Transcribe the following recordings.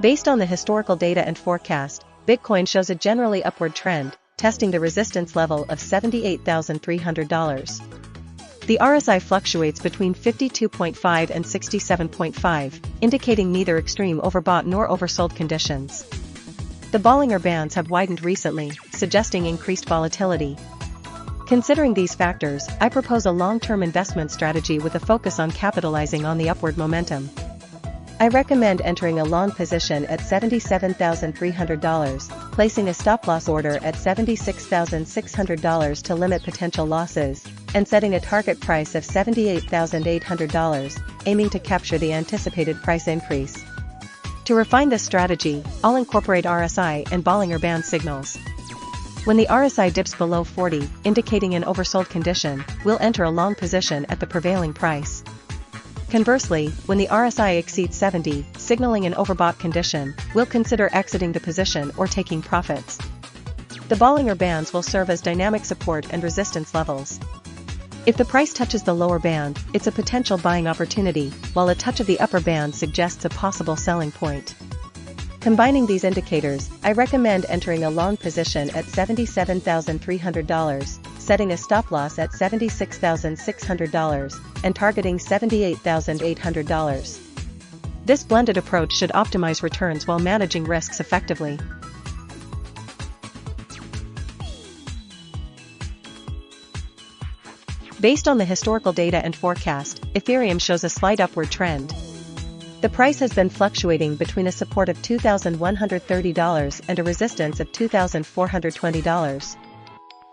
Based on the historical data and forecast, Bitcoin shows a generally upward trend, testing the resistance level of $78,300. The RSI fluctuates between 52.5 and 67.5, indicating neither extreme overbought nor oversold conditions. The Bollinger Bands have widened recently, suggesting increased volatility. Considering these factors, I propose a long-term investment strategy with a focus on capitalizing on the upward momentum. I recommend entering a long position at $77,300, placing a stop-loss order at $76,600 to limit potential losses, and setting a target price of $78,800, aiming to capture the anticipated price increase. To refine this strategy, I'll incorporate RSI and Bollinger Band signals. When the RSI dips below 40, indicating an oversold condition, we'll enter a long position at the prevailing price. Conversely, when the RSI exceeds 70, signaling an overbought condition, we'll consider exiting the position or taking profits. The Bollinger Bands will serve as dynamic support and resistance levels. If the price touches the lower band, it's a potential buying opportunity, while a touch of the upper band suggests a possible selling point. Combining these indicators, I recommend entering a long position at $77,300, setting a stop-loss at $76,600, and targeting $78,800. This blended approach should optimize returns while managing risks effectively. Based on the historical data and forecast, Ethereum shows a slight upward trend. The price has been fluctuating between a support of $2,130 and a resistance of $2,420.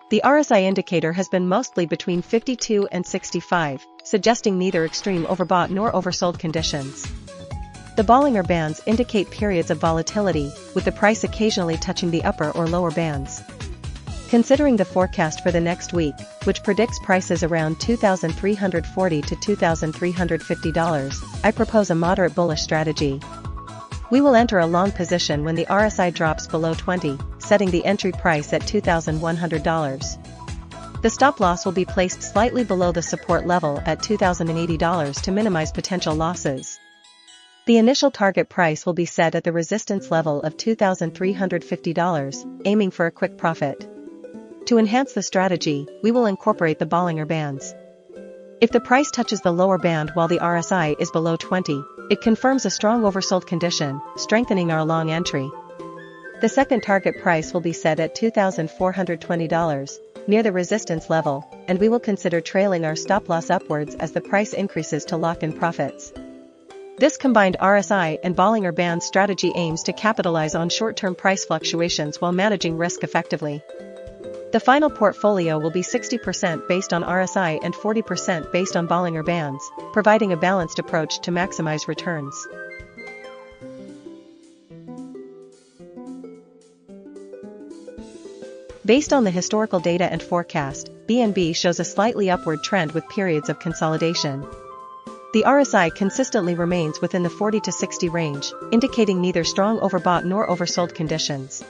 The RSI indicator has been mostly between 52 and 65, suggesting neither extreme overbought nor oversold conditions. The Bollinger Bands indicate periods of volatility, with the price occasionally touching the upper or lower bands. Considering the forecast for the next week, which predicts prices around $2,340 to $2,350, I propose a moderate bullish strategy. We will enter a long position when the RSI drops below 20, setting the entry price at $2,100. The stop-loss will be placed slightly below the support level at $2,080 to minimize potential losses. The initial target price will be set at the resistance level of $2,350, aiming for a quick profit. To enhance the strategy, we will incorporate the Bollinger Bands. If the price touches the lower band while the RSI is below 20, it confirms a strong oversold condition, strengthening our long entry. The second target price will be set at $2,420, near the resistance level, and we will consider trailing our stop-loss upwards as the price increases to lock in profits. This combined RSI and Bollinger Band strategy aims to capitalize on short-term price fluctuations while managing risk effectively. The final portfolio will be 60% based on RSI and 40% based on Bollinger Bands, providing a balanced approach to maximize returns. Based on the historical data and forecast, BNB shows a slightly upward trend with periods of consolidation. The RSI consistently remains within the 40 to 60 range, indicating neither strong overbought nor oversold conditions.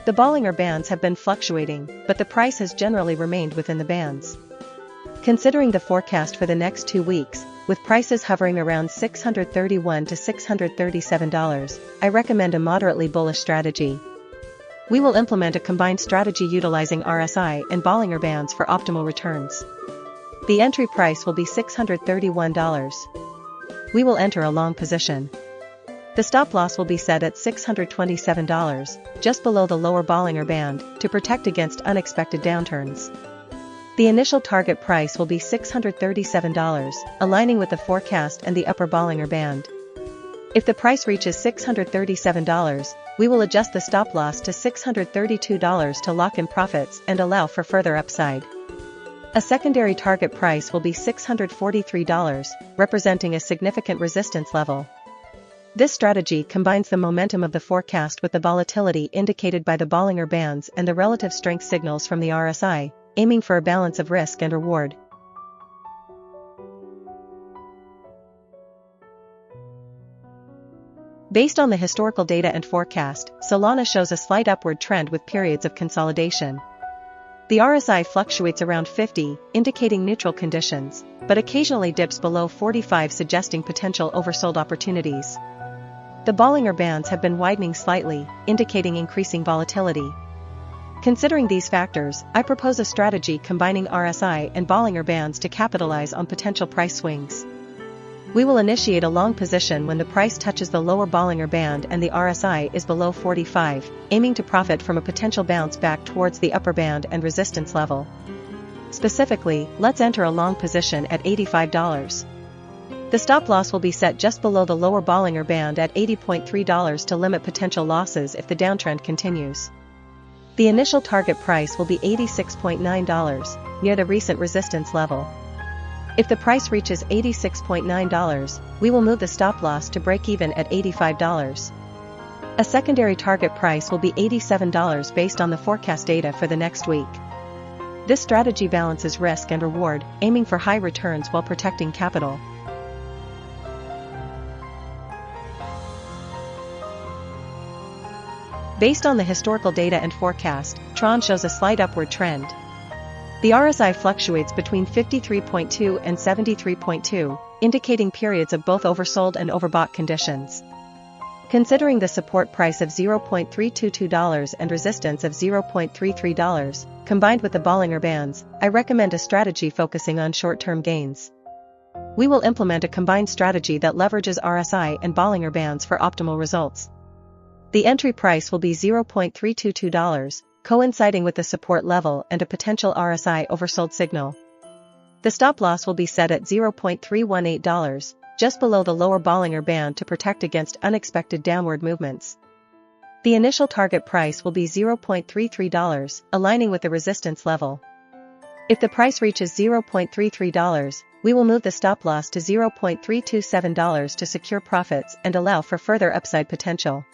The Bollinger Bands have been fluctuating, but the price has generally remained within the bands. Considering the forecast for the next 2 weeks, with prices hovering around $631 to $637, I recommend a moderately bullish strategy. We will implement a combined strategy utilizing RSI and Bollinger Bands for optimal returns. The entry price will be $631. We will enter a long position. The stop-loss will be set at $627, just below the lower Bollinger Band, to protect against unexpected downturns. The initial target price will be $637, aligning with the forecast and the upper Bollinger Band. If the price reaches $637, we will adjust the stop-loss to $632 to lock in profits and allow for further upside. A secondary target price will be $643, representing a significant resistance level. This strategy combines the momentum of the forecast with the volatility indicated by the Bollinger Bands and the relative strength signals from the RSI, aiming for a balance of risk and reward. Based on the historical data and forecast, Solana shows a slight upward trend with periods of consolidation. The RSI fluctuates around 50, indicating neutral conditions, but occasionally dips below 45, suggesting potential oversold opportunities. The Bollinger Bands have been widening slightly, indicating increasing volatility. Considering these factors, I propose a strategy combining RSI and Bollinger Bands to capitalize on potential price swings. We will initiate a long position when the price touches the lower Bollinger Band and the RSI is below 45, aiming to profit from a potential bounce back towards the upper band and resistance level. Specifically, let's enter a long position at $85. The stop loss will be set just below the lower Bollinger Band at $80.3 to limit potential losses if the downtrend continues. The initial target price will be $86.9, near the recent resistance level. If the price reaches $86.9, we will move the stop loss to break even at $85. A secondary target price will be $87 based on the forecast data for the next week. This strategy balances risk and reward, aiming for high returns while protecting capital. Based on the historical data and forecast, TRON shows a slight upward trend. The RSI fluctuates between 53.2 and 73.2, indicating periods of both oversold and overbought conditions. Considering the support price of $0.322 and resistance of $0.33, combined with the Bollinger Bands, I recommend a strategy focusing on short-term gains. We will implement a combined strategy that leverages RSI and Bollinger Bands for optimal results. The entry price will be $0.322, coinciding with the support level and a potential RSI oversold signal. The stop loss will be set at $0.318, just below the lower Bollinger Band to protect against unexpected downward movements. The initial target price will be $0.33, aligning with the resistance level. If the price reaches $0.33, we will move the stop loss to $0.327 to secure profits and allow for further upside potential.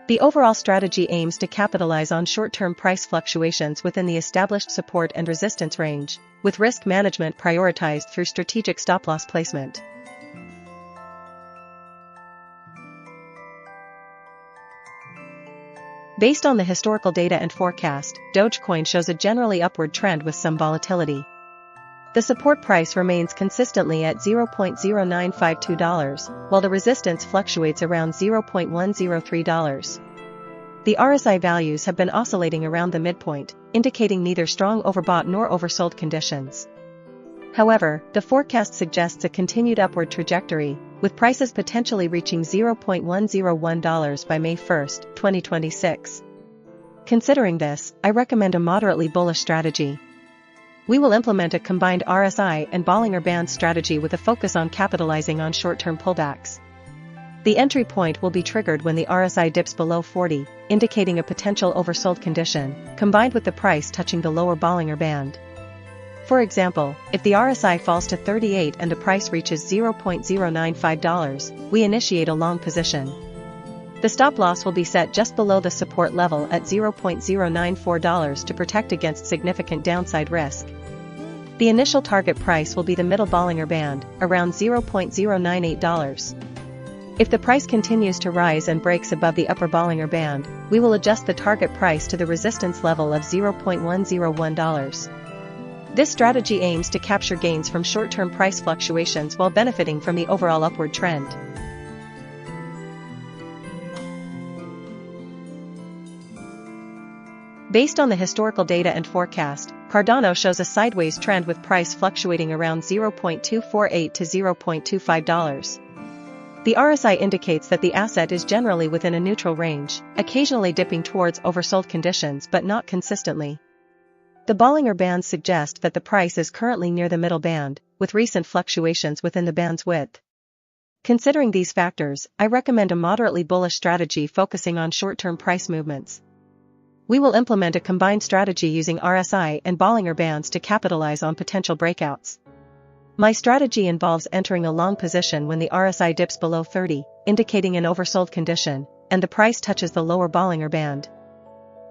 The overall strategy aims to capitalize on short-term price fluctuations within the established support and resistance range, with risk management prioritized through strategic stop-loss placement. Based on the historical data and forecast, Dogecoin shows a generally upward trend with some volatility. The support price remains consistently at $0.0952, while the resistance fluctuates around $0.103. The RSI values have been oscillating around the midpoint, indicating neither strong overbought nor oversold conditions. However, the forecast suggests a continued upward trajectory, with prices potentially reaching $0.101 by May 1, 2026. Considering this, I recommend a moderately bullish strategy. We will implement a combined RSI and Bollinger Band strategy with a focus on capitalizing on short-term pullbacks. The entry point will be triggered when the RSI dips below 40, indicating a potential oversold condition, combined with the price touching the lower Bollinger Band. For example, if the RSI falls to 38 and the price reaches $0.095, we initiate a long position. The stop loss will be set just below the support level at $0.094 to protect against significant downside risk. The initial target price will be the middle Bollinger Band, around $0.098. If the price continues to rise and breaks above the upper Bollinger Band, we will adjust the target price to the resistance level of $0.101. This strategy aims to capture gains from short-term price fluctuations while benefiting from the overall upward trend. Based on the historical data and forecast, Cardano shows a sideways trend with price fluctuating around $0.248 to $0.25. The RSI indicates that the asset is generally within a neutral range, occasionally dipping towards oversold conditions but not consistently. The Bollinger Bands suggest that the price is currently near the middle band, with recent fluctuations within the band's width. Considering these factors, I recommend a moderately bullish strategy focusing on short-term price movements. We will implement a combined strategy using RSI and Bollinger Bands to capitalize on potential breakouts. My strategy involves entering a long position when the RSI dips below 30, indicating an oversold condition, and the price touches the lower Bollinger Band.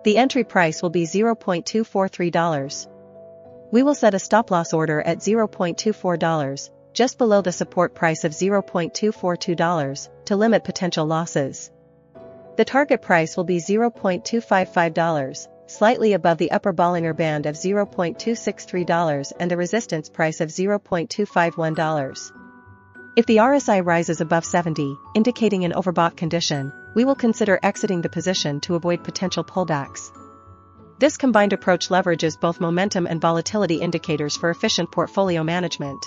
The entry price will be $0.243. We will set a stop-loss order at $0.24, just below the support price of $0.242, to limit potential losses. The target price will be $0.255, slightly above the upper Bollinger Band of $0.263 and the resistance price of $0.251. If the RSI rises above 70, indicating an overbought condition, we will consider exiting the position to avoid potential pullbacks. This combined approach leverages both momentum and volatility indicators for efficient portfolio management.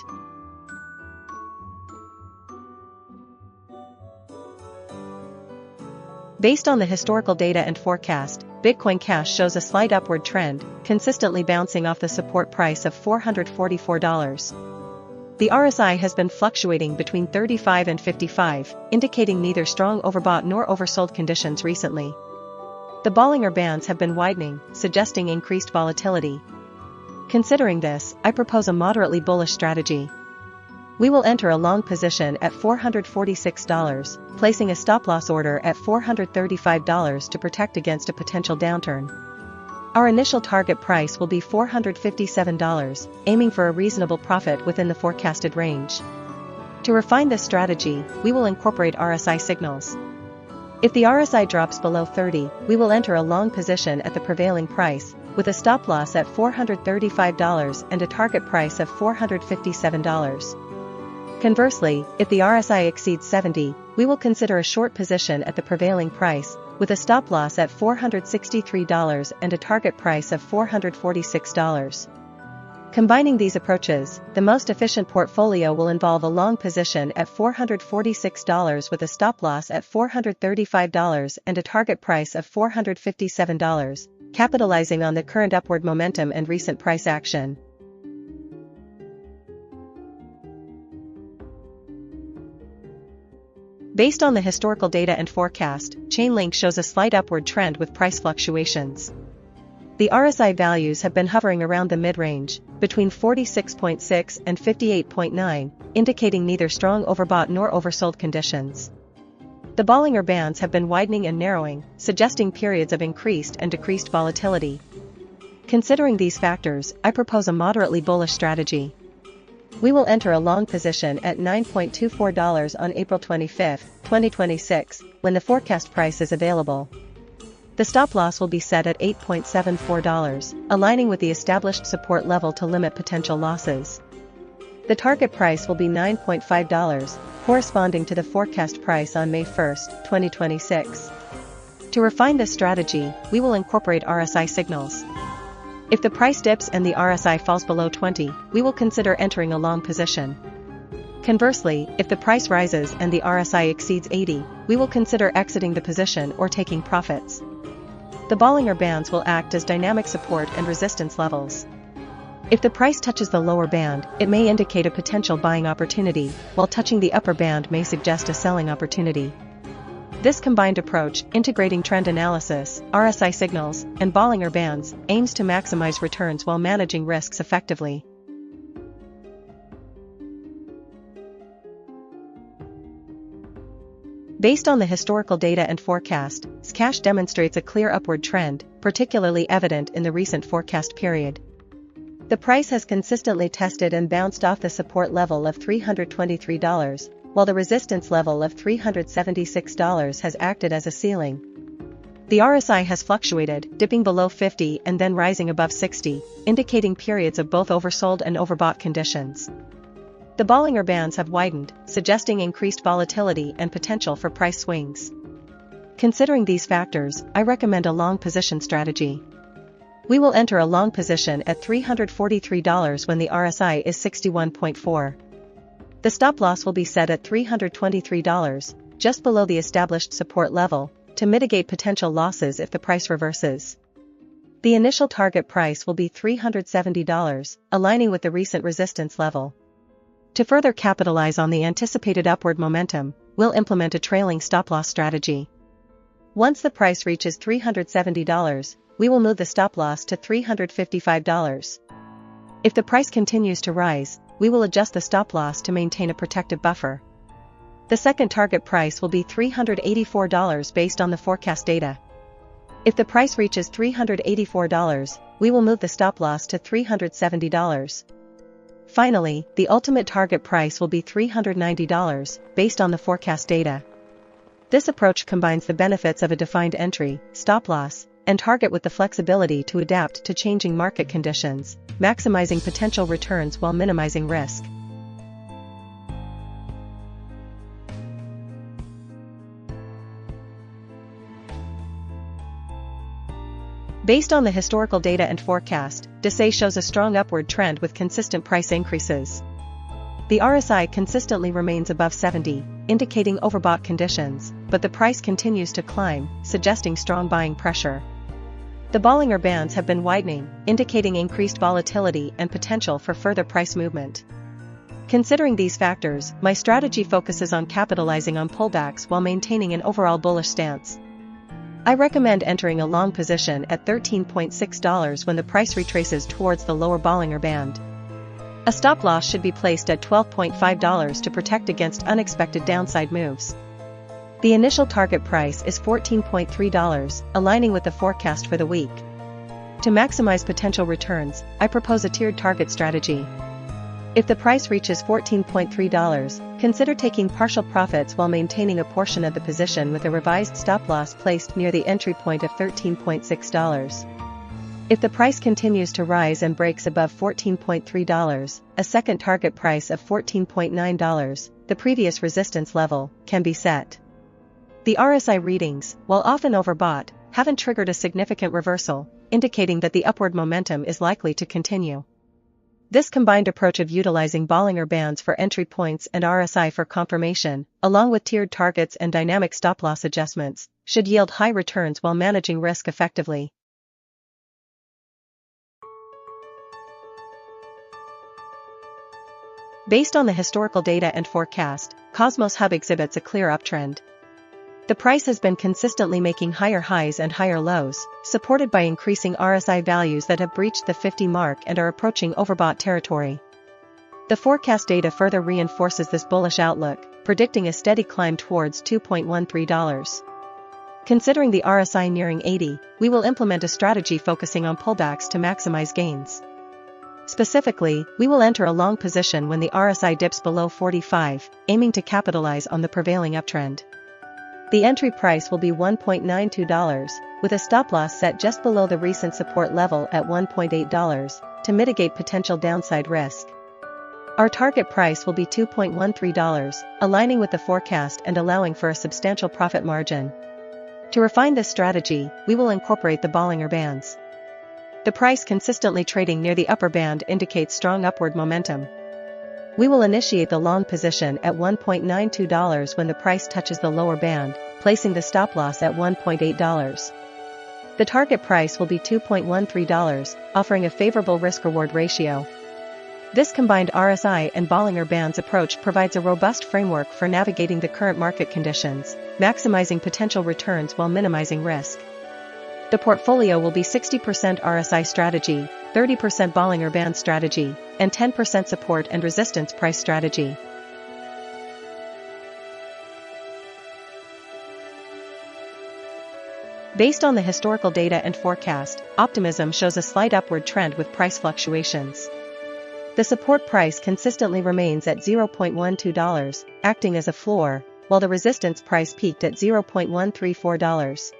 Based on the historical data and forecast, Bitcoin Cash shows a slight upward trend, consistently bouncing off the support price of $444. The RSI has been fluctuating between 35 and 55, indicating neither strong overbought nor oversold conditions recently. The Bollinger Bands have been widening, suggesting increased volatility. Considering this, I propose a moderately bullish strategy. We will enter a long position at $446, placing a stop-loss order at $435 to protect against a potential downturn. Our initial target price will be $457, aiming for a reasonable profit within the forecasted range. To refine this strategy, we will incorporate RSI signals. If the RSI drops below 30, we will enter a long position at the prevailing price, with a stop-loss at $435 and a target price of $457. Conversely, if the RSI exceeds 70, we will consider a short position at the prevailing price, with a stop-loss at $463 and a target price of $446. Combining these approaches, the most efficient portfolio will involve a long position at $446 with a stop-loss at $435 and a target price of $457, capitalizing on the current upward momentum and recent price action. Based on the historical data and forecast, Chainlink shows a slight upward trend with price fluctuations. The RSI values have been hovering around the mid-range, between 46.6 and 58.9, indicating neither strong overbought nor oversold conditions. The Bollinger Bands have been widening and narrowing, suggesting periods of increased and decreased volatility. Considering these factors, I propose a moderately bullish strategy. We will enter a long position at $9.24 on April 25, 2026, when the forecast price is available. The stop-loss will be set at $8.74, aligning with the established support level to limit potential losses. The target price will be $9.5, corresponding to the forecast price on May 1, 2026. To refine this strategy, we will incorporate RSI signals. If the price dips and the RSI falls below 20, we will consider entering a long position. Conversely, if the price rises and the RSI exceeds 80, we will consider exiting the position or taking profits. The Bollinger Bands will act as dynamic support and resistance levels. If the price touches the lower band, it may indicate a potential buying opportunity, while touching the upper band may suggest a selling opportunity. This combined approach, integrating trend analysis, RSI signals, and Bollinger Bands, aims to maximize returns while managing risks effectively. Based on the historical data and forecast, Zcash demonstrates a clear upward trend, particularly evident in the recent forecast period. The price has consistently tested and bounced off the support level of $323, while the resistance level of $376 has acted as a ceiling. The RSI has fluctuated, dipping below 50 and then rising above 60, indicating periods of both oversold and overbought conditions. The Bollinger Bands have widened, suggesting increased volatility and potential for price swings. Considering these factors, I recommend a long position strategy. We will enter a long position at $343 when the RSI is 61.4. The stop-loss will be set at $323, just below the established support level, to mitigate potential losses if the price reverses. The initial target price will be $370, aligning with the recent resistance level. To further capitalize on the anticipated upward momentum, we'll implement a trailing stop-loss strategy. Once the price reaches $370, we will move the stop-loss to $355. If the price continues to rise, we will adjust the stop-loss to maintain a protective buffer. The second target price will be $384 based on the forecast data. If the price reaches $384, we will move the stop-loss to $370. Finally, the ultimate target price will be $390, based on the forecast data. This approach combines the benefits of a defined entry, stop-loss, and target with the flexibility to adapt to changing market conditions, maximizing potential returns while minimizing risk. Based on the historical data and forecast, DeXe shows a strong upward trend with consistent price increases. The RSI consistently remains above 70, indicating overbought conditions, but the price continues to climb, suggesting strong buying pressure. The Bollinger Bands have been widening, indicating increased volatility and potential for further price movement. Considering these factors, my strategy focuses on capitalizing on pullbacks while maintaining an overall bullish stance. I recommend entering a long position at $13.6 when the price retraces towards the lower Bollinger Band. A stop loss should be placed at $12.5 to protect against unexpected downside moves. The initial target price is $14.3, aligning with the forecast for the week. To maximize potential returns, I propose a tiered target strategy. If the price reaches $14.3, consider taking partial profits while maintaining a portion of the position with a revised stop loss placed near the entry point of $13.6. If the price continues to rise and breaks above $14.3, a second target price of $14.9, the previous resistance level, can be set. The RSI readings, while often overbought, haven't triggered a significant reversal, indicating that the upward momentum is likely to continue. This combined approach of utilizing Bollinger Bands for entry points and RSI for confirmation, along with tiered targets and dynamic stop-loss adjustments, should yield high returns while managing risk effectively. Based on the historical data and forecast, Cosmos Hub exhibits a clear uptrend. The price has been consistently making higher highs and higher lows, supported by increasing RSI values that have breached the 50 mark and are approaching overbought territory. The forecast data further reinforces this bullish outlook, predicting a steady climb towards $2.13. Considering the RSI nearing 80, we will implement a strategy focusing on pullbacks to maximize gains. Specifically, we will enter a long position when the RSI dips below 45, aiming to capitalize on the prevailing uptrend. The entry price will be $1.92, with a stop-loss set just below the recent support level at $1.8, to mitigate potential downside risk. Our target price will be $2.13, aligning with the forecast and allowing for a substantial profit margin. To refine this strategy, we will incorporate the Bollinger Bands. The price consistently trading near the upper band indicates strong upward momentum. We will initiate the long position at $1.92 when the price touches the lower band, placing the stop loss at $1.8. The target price will be $2.13, offering a favorable risk-reward ratio. This combined RSI and Bollinger Bands approach provides a robust framework for navigating the current market conditions, maximizing potential returns while minimizing risk. The portfolio will be 60% RSI strategy, 30% Bollinger Band strategy, and 10% support and resistance price strategy. Based on the historical data and forecast, Optimism shows a slight upward trend with price fluctuations. The support price consistently remains at $0.12, acting as a floor, while the resistance price peaked at $0.134.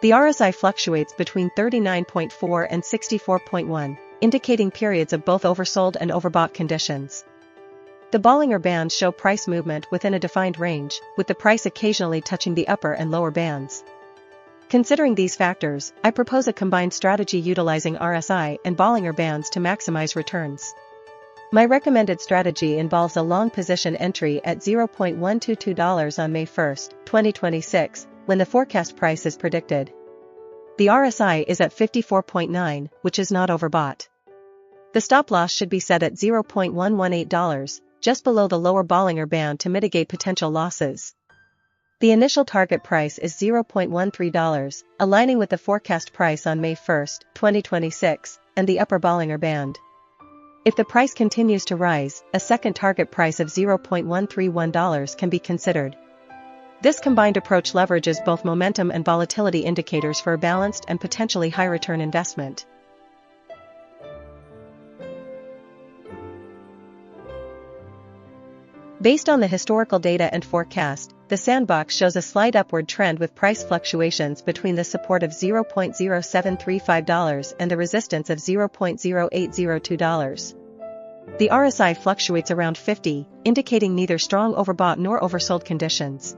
The RSI fluctuates between 39.4 and 64.1, indicating periods of both oversold and overbought conditions. The Bollinger Bands show price movement within a defined range, with the price occasionally touching the upper and lower bands. Considering these factors, I propose a combined strategy utilizing RSI and Bollinger Bands to maximize returns. My recommended strategy involves a long position entry at $0.122 on May 1, 2026, when the forecast price is predicted. The RSI is at 54.9, which is not overbought. The stop loss should be set at $0.118, just below the lower Bollinger Band to mitigate potential losses. The initial target price is $0.13, aligning with the forecast price on May 1, 2026, and the upper Bollinger Band. If the price continues to rise, a second target price of $0.131 can be considered. This combined approach leverages both momentum and volatility indicators for a balanced and potentially high-return investment. Based on the historical data and forecast, the Sandbox shows a slight upward trend with price fluctuations between the support of $0.0735 and the resistance of $0.0802. The RSI fluctuates around 50, indicating neither strong overbought nor oversold conditions.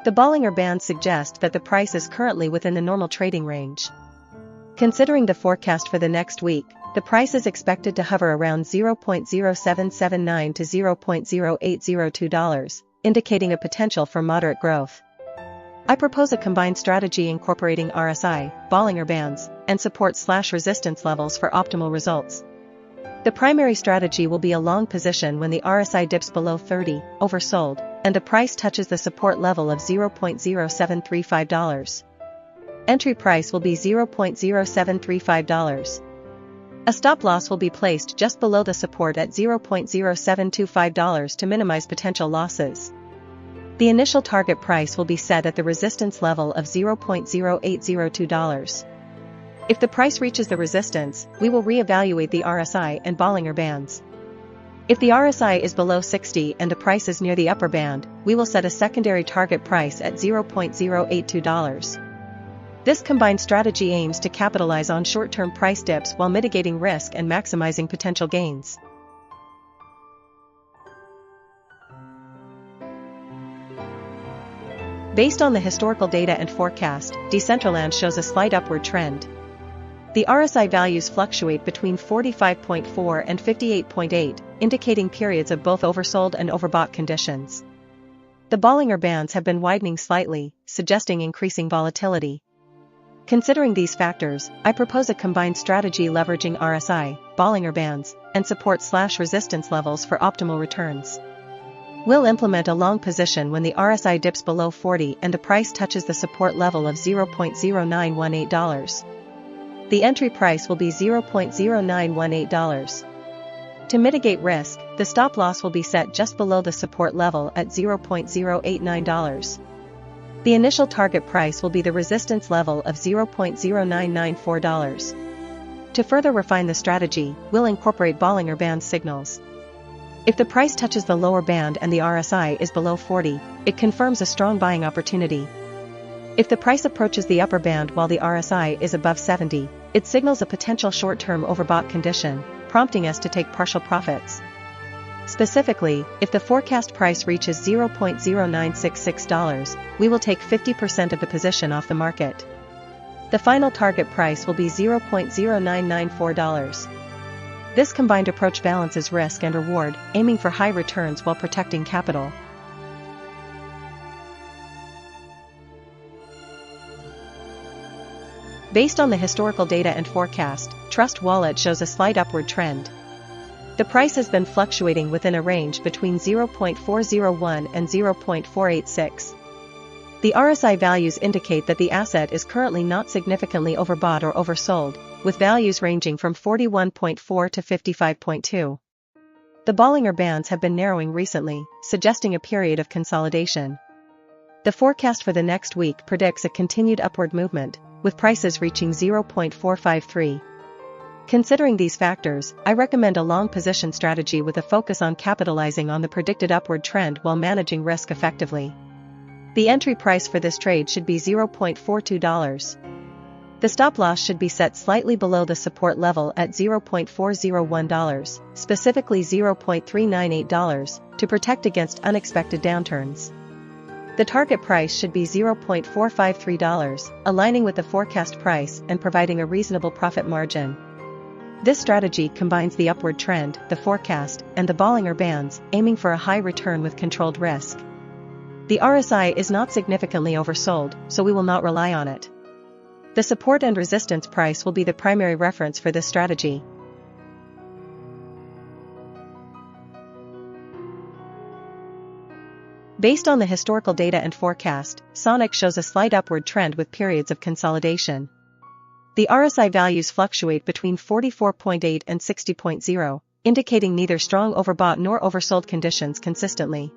The Bollinger Bands suggest that the price is currently within the normal trading range. Considering the forecast for the next week, the price is expected to hover around $0.0779 to $0.0802, indicating a potential for moderate growth. I propose a combined strategy incorporating RSI, Bollinger Bands, and support/resistance levels for optimal results. The primary strategy will be a long position when the RSI dips below 30, oversold, and the price touches the support level of $0.0735. Entry price will be $0.0735. A stop loss will be placed just below the support at $0.0725 to minimize potential losses. The initial target price will be set at the resistance level of $0.0802. If the price reaches the resistance, we will re-evaluate the RSI and Bollinger Bands. If the RSI is below 60 and the price is near the upper band, we will set a secondary target price at $0.082. This combined strategy aims to capitalize on short-term price dips while mitigating risk and maximizing potential gains. Based on the historical data and forecast, Decentraland shows a slight upward trend. The RSI values fluctuate between 45.4 and 58.8, indicating periods of both oversold and overbought conditions. The Bollinger Bands have been widening slightly, suggesting increasing volatility. Considering these factors, I propose a combined strategy leveraging RSI, Bollinger Bands, and support/resistance levels for optimal returns. We'll implement a long position when the RSI dips below 40 and the price touches the support level of $0.0918. The entry price will be $0.0918. To mitigate risk, the stop loss will be set just below the support level at $0.089. The initial target price will be the resistance level of $0.0994. To further refine the strategy, we'll incorporate Bollinger Band signals. If the price touches the lower band and the RSI is below 40, it confirms a strong buying opportunity. If the price approaches the upper band while the RSI is above 70, it signals a potential short-term overbought condition, prompting us to take partial profits. Specifically, if the forecast price reaches $0.0966, we will take 50% of the position off the market. The final target price will be $0.0994. This combined approach balances risk and reward, aiming for high returns while protecting capital. Based on the historical data and forecast, Trust Wallet shows a slight upward trend. The price has been fluctuating within a range between 0.401 and 0.486. The RSI values indicate that the asset is currently not significantly overbought or oversold, with values ranging from 41.4 to 55.2. The Bollinger Bands have been narrowing recently, suggesting a period of consolidation. The forecast for the next week predicts a continued upward movement, with prices reaching 0.453. Considering these factors, I recommend a long position strategy with a focus on capitalizing on the predicted upward trend while managing risk effectively. The entry price for this trade should be $0.42. The stop loss should be set slightly below the support level at $0.401, specifically $0.398, to protect against unexpected downturns. The target price should be $0.453, aligning with the forecast price and providing a reasonable profit margin. This strategy combines the upward trend, the forecast, and the Bollinger Bands, aiming for a high return with controlled risk. The RSI is not significantly oversold, so we will not rely on it. The support and resistance price will be the primary reference for this strategy. Based on the historical data and forecast, Sonic shows a slight upward trend with periods of consolidation. The RSI values fluctuate between 44.8 and 60.0, indicating neither strong overbought nor oversold conditions consistently.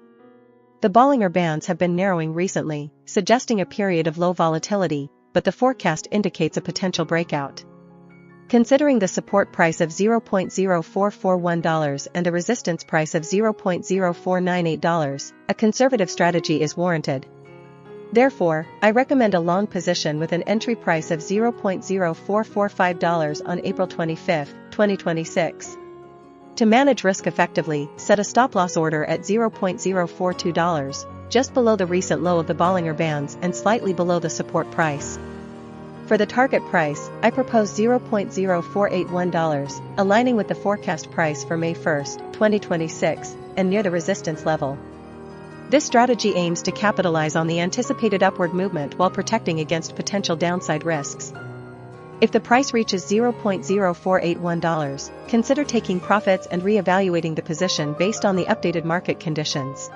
The Bollinger Bands have been narrowing recently, suggesting a period of low volatility, but the forecast indicates a potential breakout. Considering the support price of $0.0441 and the resistance price of $0.0498, a conservative strategy is warranted. Therefore, I recommend a long position with an entry price of $0.0445 on April 25, 2026. To manage risk effectively, set a stop-loss order at $0.042, just below the recent low of the Bollinger Bands and slightly below the support price. For the target price, I propose $0.0481, aligning with the forecast price for May 1, 2026, and near the resistance level. This strategy aims to capitalize on the anticipated upward movement while protecting against potential downside risks. If the price reaches $0.0481, consider taking profits and re-evaluating the position based on the updated market conditions.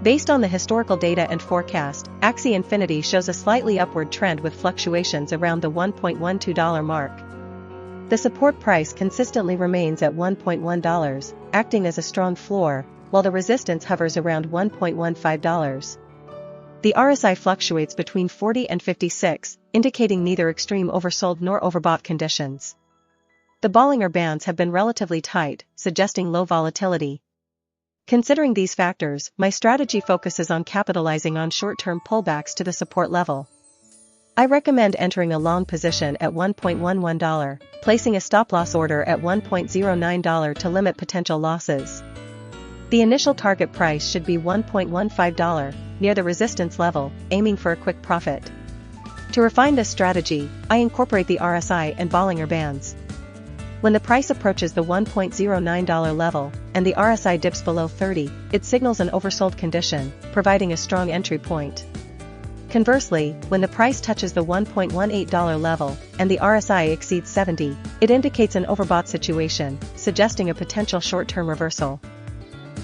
Based on the historical data and forecast, Axie Infinity shows a slightly upward trend with fluctuations around the $1.12 mark. The support price consistently remains at $1.1, acting as a strong floor, while the resistance hovers around $1.15. The RSI fluctuates between 40 and 56, indicating neither extreme oversold nor overbought conditions. The Bollinger Bands have been relatively tight, suggesting low volatility. Considering these factors, my strategy focuses on capitalizing on short-term pullbacks to the support level. I recommend entering a long position at $1.11, placing a stop-loss order at $1.09 to limit potential losses. The initial target price should be $1.15, near the resistance level, aiming for a quick profit. To refine this strategy, I incorporate the RSI and Bollinger Bands. When the price approaches the $1.09 level, and the RSI dips below 30, it signals an oversold condition, providing a strong entry point. Conversely, when the price touches the $1.18 level, and the RSI exceeds 70, it indicates an overbought situation, suggesting a potential short-term reversal.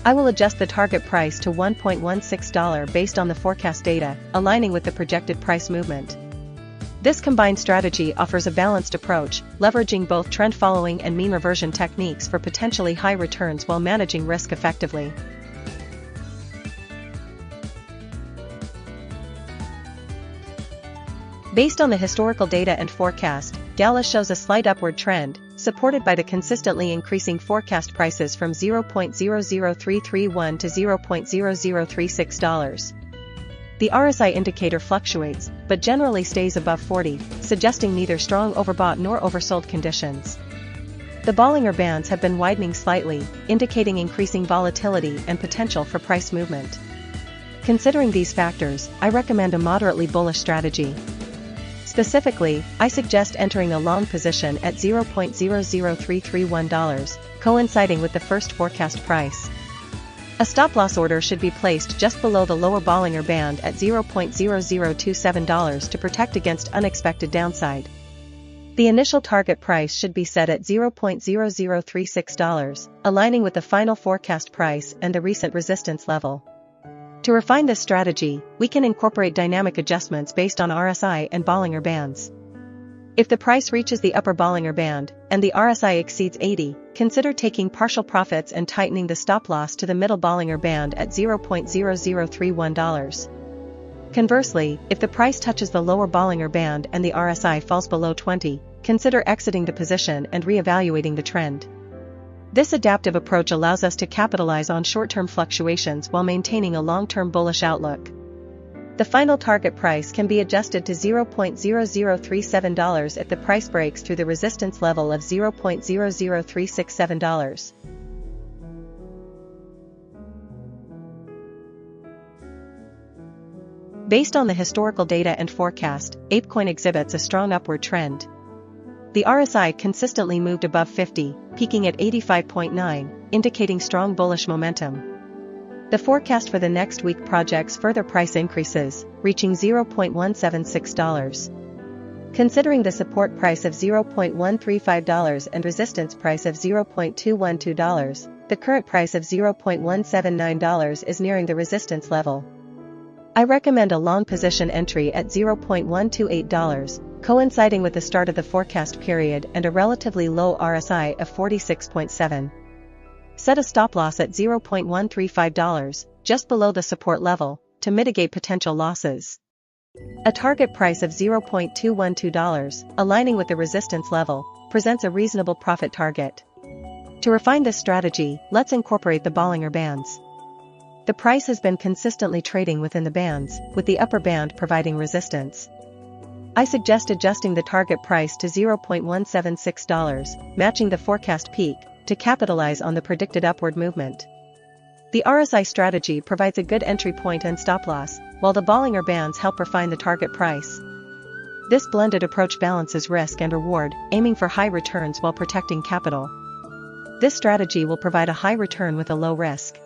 I will adjust the target price to $1.16 based on the forecast data, aligning with the projected price movement. This combined strategy offers a balanced approach, leveraging both trend-following and mean reversion techniques for potentially high returns while managing risk effectively. Based on the historical data and forecast, Gala shows a slight upward trend, supported by the consistently increasing forecast prices from $0.00331 to $0.0036. The RSI indicator fluctuates, but generally stays above 40, suggesting neither strong overbought nor oversold conditions. The Bollinger Bands have been widening slightly, indicating increasing volatility and potential for price movement. Considering these factors, I recommend a moderately bullish strategy. Specifically, I suggest entering a long position at $0.00331, coinciding with the first forecast price. A stop-loss order should be placed just below the lower Bollinger Band at $0.0027 to protect against unexpected downside. The initial target price should be set at $0.0036, aligning with the final forecast price and the recent resistance level. To refine this strategy, we can incorporate dynamic adjustments based on RSI and Bollinger Bands. If the price reaches the upper Bollinger Band, and the RSI exceeds 80, consider taking partial profits and tightening the stop-loss to the middle Bollinger Band at $0.0031. Conversely, if the price touches the lower Bollinger Band and the RSI falls below 20, consider exiting the position and re-evaluating the trend. This adaptive approach allows us to capitalize on short-term fluctuations while maintaining a long-term bullish outlook. The final target price can be adjusted to $0.0037 if the price breaks through the resistance level of $0.00367. Based on the historical data and forecast, ApeCoin exhibits a strong upward trend. The RSI consistently moved above 50, peaking at 85.9, indicating strong bullish momentum. The forecast for the next week projects further price increases, reaching $0.176. Considering the support price of $0.135 and resistance price of $0.212, the current price of $0.179 is nearing the resistance level. I recommend a long position entry at $0.128, coinciding with the start of the forecast period and a relatively low RSI of 46.7. Set a stop-loss at $0.135, just below the support level, to mitigate potential losses. A target price of $0.212, aligning with the resistance level, presents a reasonable profit target. To refine this strategy, let's incorporate the Bollinger Bands. The price has been consistently trading within the bands, with the upper band providing resistance. I suggest adjusting the target price to $0.176, matching the forecast peak, to capitalize on the predicted upward movement. The RSI strategy provides a good entry point and stop loss, while the Bollinger Bands help refine the target price. This blended approach balances risk and reward, aiming for high returns while protecting capital. This strategy will provide a high return with a low risk.